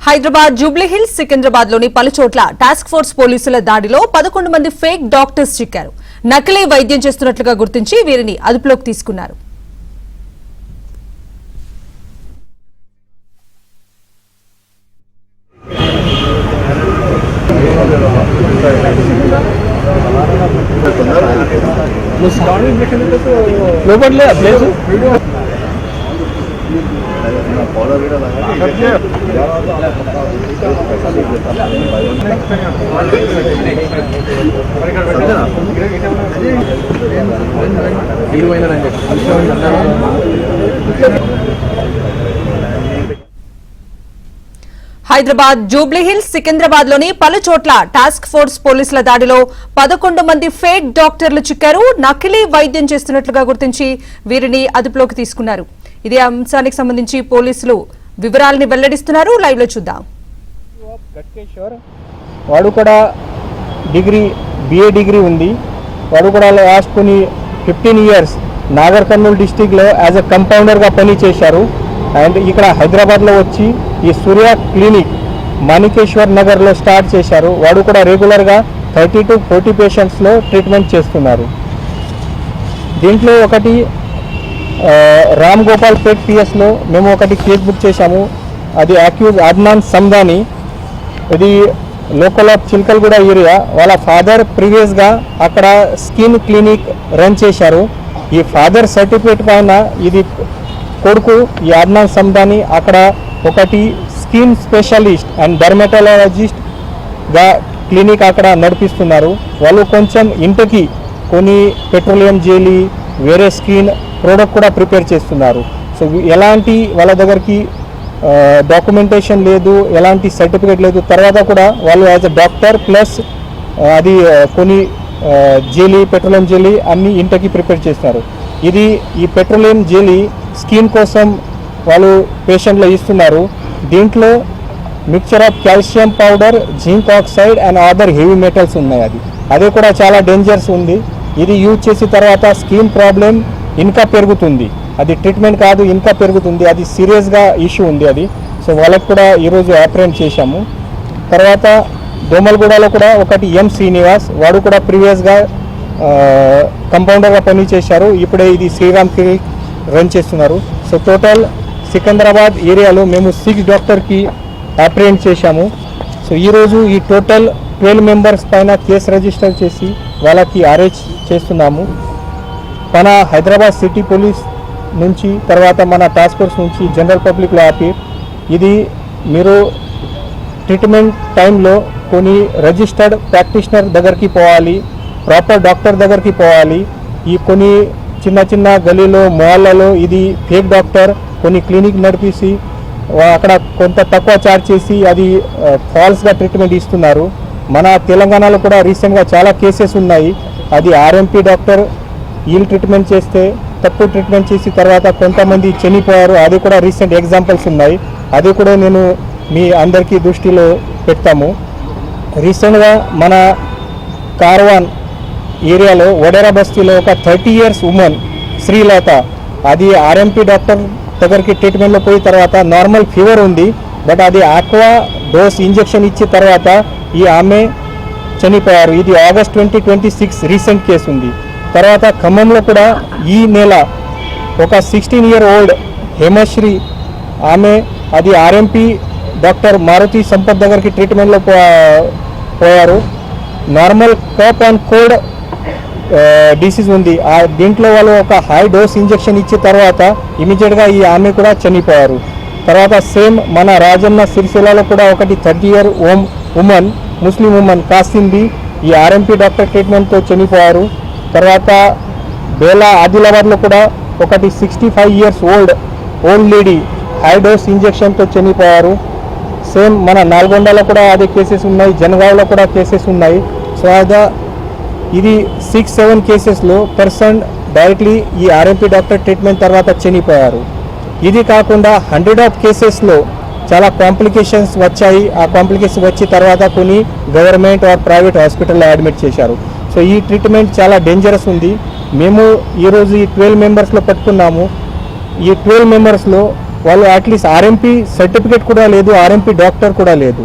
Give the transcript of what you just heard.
హైదరాబాద్ జూబ్లీహిల్స్ సికింద్రాబాద్ లోని పలుచోట్ల task force పోలీసుల దాడిలో 11 మంది ఫేక్ డాక్టర్స్ చిక్కారు. నకిలీ వైద్యం చేస్తున్నట్లుగా గుర్తించి వీరిని అదుపులోకి తీసుకున్నారు. హైదరాబాద్ జూబ్లీహిల్స్ సికింద్రాబాద్ లోని పలుచోట్ల టాస్క్ ఫోర్స్ పోలీసుల దాడిలో 11 మంది ఫేక్ డాక్టర్లు చిక్కారు. నకిలీ వైద్యం చేస్తున్నట్లుగా గుర్తించి వీరిని అదుపులోకి తీసుకున్నారు. ఇదే అంశానికి సంబంధించి పోలీసులు వివరాలను వెల్లడిస్తున్నారు. లైవ్ లో చూద్దాం. వాడు కూడా బిఏ డిగ్రీ ఉంది. వాడు కూడా లాస్ట్ కొన్ని 15 ఇయర్స్ నాగర్ కర్నూలు డిస్టిక్లో యాజ్ ఎ కంపౌండర్గా పని చేశారు. అండ్ ఇక్కడ హైదరాబాద్లో వచ్చి ఈ సూర్య క్లినిక్ మాణికేశ్వర్ నగర్లో స్టార్ట్ చేశారు. వాడు కూడా రెగ్యులర్గా 30 to 40 పేషెంట్స్లో ట్రీట్మెంట్ చేస్తున్నారు. దీంట్లో ఒకటి రామ్ గోపాల్ పేట్ పిఎస్లో మేము ఒకటి కేసు బుక్ చేశాము. అది అక్యూజ్ అద్నాన్ సందాని. ఇది లోకల్ ఆఫ్ చిల్కల్గూడ ఏరియా. వాళ్ళ ఫాదర్ ప్రీవియస్గా అక్కడ స్కిన్ క్లినిక్ రన్ చేశారు. ఈ ఫాదర్ సర్టిఫికేట్ పైన ఇది కొడుకు ఈ అద్నాన్ సందాని అక్కడ ఒకటి స్కిన్ స్పెషలిస్ట్ అండ్ డర్మటాలజిస్ట్గా క్లినిక్ అక్కడ నడిపిస్తున్నారు. వాళ్ళు కొంచెం ఇంటికి కొన్ని పెట్రోలియం జెలీ వేరే స్కిన్ ప్రోడక్ట్ కూడా ప్రిపేర్ చేస్తున్నారు. సో ఎలాంటి వాళ్ళ దగ్గరికి డాక్యుమెంటేషన్ లేదు, ఎలాంటి సర్టిఫికేట్ లేదు. తర్వాత కూడా వాళ్ళు యాజ్ అ డాక్టర్ ప్లస్ అది కొన్ని జెలీ పెట్రోలియం జెలీ అన్ని ఇంటికి ప్రిపేర్ చేస్తున్నారు. ఇది ఈ పెట్రోలియం జెలీ స్కిన్ కోసం వాళ్ళు పేషెంట్లో ఇస్తున్నారు. దీంట్లో mixture of calcium powder, zinc oxide and other heavy metals ఉన్నాయి. అది కూడా చాలా డేంజర్స్ ఉంది. ఇది యూజ్ చేసిన తర్వాత స్కిన్ ప్రాబ్లం ఇంకా పెరుగుతుంది. అది ట్రీట్మెంట్ కాదు, ఇంకా పెరుగుతుంది. అది సీరియస్గా ఇష్యూ ఉంది అది. సో వాళ్ళకి కూడా ఈరోజు అప్రెంట్ చేశాము. తర్వాత దోమల్గూడలో కూడా ఒకటి ఎం శ్రీనివాస్, వాడు కూడా ప్రీవియస్గా కంపౌండర్గా పని చేశారు. ఇప్పుడే ఇది శ్రీరామ్ క్లినిక్ రన్ చేస్తున్నారు. సో టోటల్ సికింద్రాబాద్ ఏరియాలో మేము 6 డాక్టర్కి అప్రెంట్ చేశాము. సో ఈరోజు ఈ టోటల్ 12 మెంబర్స్ పైన కేసు రిజిస్టర్ చేసి వాళ్ళకి అరెస్ట్ చేస్తున్నాము. మన హైదరాబాద్ సిటీ పోలీస్ నుంచి తర్వాత మన టాస్క్ ఫోర్స్ నుంచి జనరల్ పబ్లిక్లో ఆపి ఇది మీరు ట్రీట్మెంట్ టైంలో కొన్ని రిజిస్టర్డ్ ప్రాక్టీషనర్ దగ్గరికి పోవాలి, ప్రాపర్ డాక్టర్ దగ్గరికి పోవాలి. ఈ కొన్ని చిన్న చిన్న గలీలో మాల్లలో ఇది ఫేక్ డాక్టర్ కొన్ని క్లినిక్ నడిపేసి అక్కడ కొంత తక్కువ ఛార్జ్ చేసి అది ఫాల్స్గా ట్రీట్మెంట్ ఇస్తున్నారు. మన తెలంగాణలో కూడా రీసెంట్గా చాలా కేసెస్ ఉన్నాయి. అది ఆర్ఎంపీ డాక్టర్ వీళ్ళు ట్రీట్మెంట్ చేస్తే తప్పు ట్రీట్మెంట్ చేసి తర్వాత కొంతమంది చనిపోయారు. అది కూడా రీసెంట్ ఎగ్జాంపుల్స్ ఉన్నాయి. అది కూడా నేను మీ అందరికీ దృష్టిలో పెడతాము. రీసెంట్గా మన కార్వాన్ ఏరియాలో వడేరా బస్తీలో ఒక 30 ఇయర్స్ ఉమెన్ శ్రీలత అది ఆర్ఎంపీ డాక్టర్ దగ్గరికి ట్రీట్మెంట్లో పోయిన తర్వాత నార్మల్ ఫీవర్ ఉంది, బట్ అది ఆక్వా డోస్ ఇంజెక్షన్ ఇచ్చిన తర్వాత ఈ ఆమె చనిపోయారు. ఇది ఆగస్ట్ 2026 రీసెంట్ కేసు ఉంది. తర్వాత ఖమ్మంలో కూడా ఈ నెల ఒక 16 ఇయర్ ఓల్డ్ హేమశ్రీ ఆమె అది ఆర్ఎంపీ డాక్టర్ మారుతి సంపత్ దగ్గరికి ట్రీట్మెంట్లో పోయారు. Normal cup and cold disease ఉంది. దీంట్లో వాళ్ళు ఒక హై డోస్ ఇంజెక్షన్ ఇచ్చిన తర్వాత ఇమీడియట్గా ఈ ఆమె కూడా చనిపోయారు. తర్వాత సేమ్ మన రాజన్న సిరిసిల్లలో కూడా ఒకటి 30 ఇయర్ ఉమెన్ ముస్లిం ఉమెన్ కాసింది ఈ ఆర్ఎంపీ డాక్టర్ ట్రీట్మెంట్తో చనిపోయారు. తర్వాత బేలా ఆదిలాబాద్లో కూడా ఒకటి 65 years old lady high dose ఇంజెక్షన్తో చనిపోయారు. సేమ్ మన నల్గొండలో కూడా అదే కేసెస్ ఉన్నాయి, జనగావ్లో కూడా కేసెస్ ఉన్నాయి. సో ఇది 6-7 కేసెస్లో పర్సన్ డైరెక్ట్లీ ఈ ఆర్ఎంపీ డాక్టర్ ట్రీట్మెంట్ తర్వాత చనిపోయారు. ఇది కాకుండా 100 ఆఫ్ కేసెస్లో చాలా కాంప్లికేషన్స్ వచ్చాయి. ఆ కాంప్లికేషన్ వచ్చిన తర్వాత కొన్ని గవర్నమెంట్ ఆర్ ప్రైవేట్ హాస్పిటల్లో అడ్మిట్ చేశారు. సో ఈ ట్రీట్మెంట్ చాలా డేంజరస్ ఉంది. మేము ఈరోజు ఈ 12 మెంబర్స్లో పట్టుకున్నాము. ఈ 12 మెంబర్స్లో వాళ్ళు అట్లీస్ట్ ఆర్ఎంపీ సర్టిఫికేట్ కూడా లేదు, ఆర్ఎంపీ డాక్టర్ కూడా లేదు.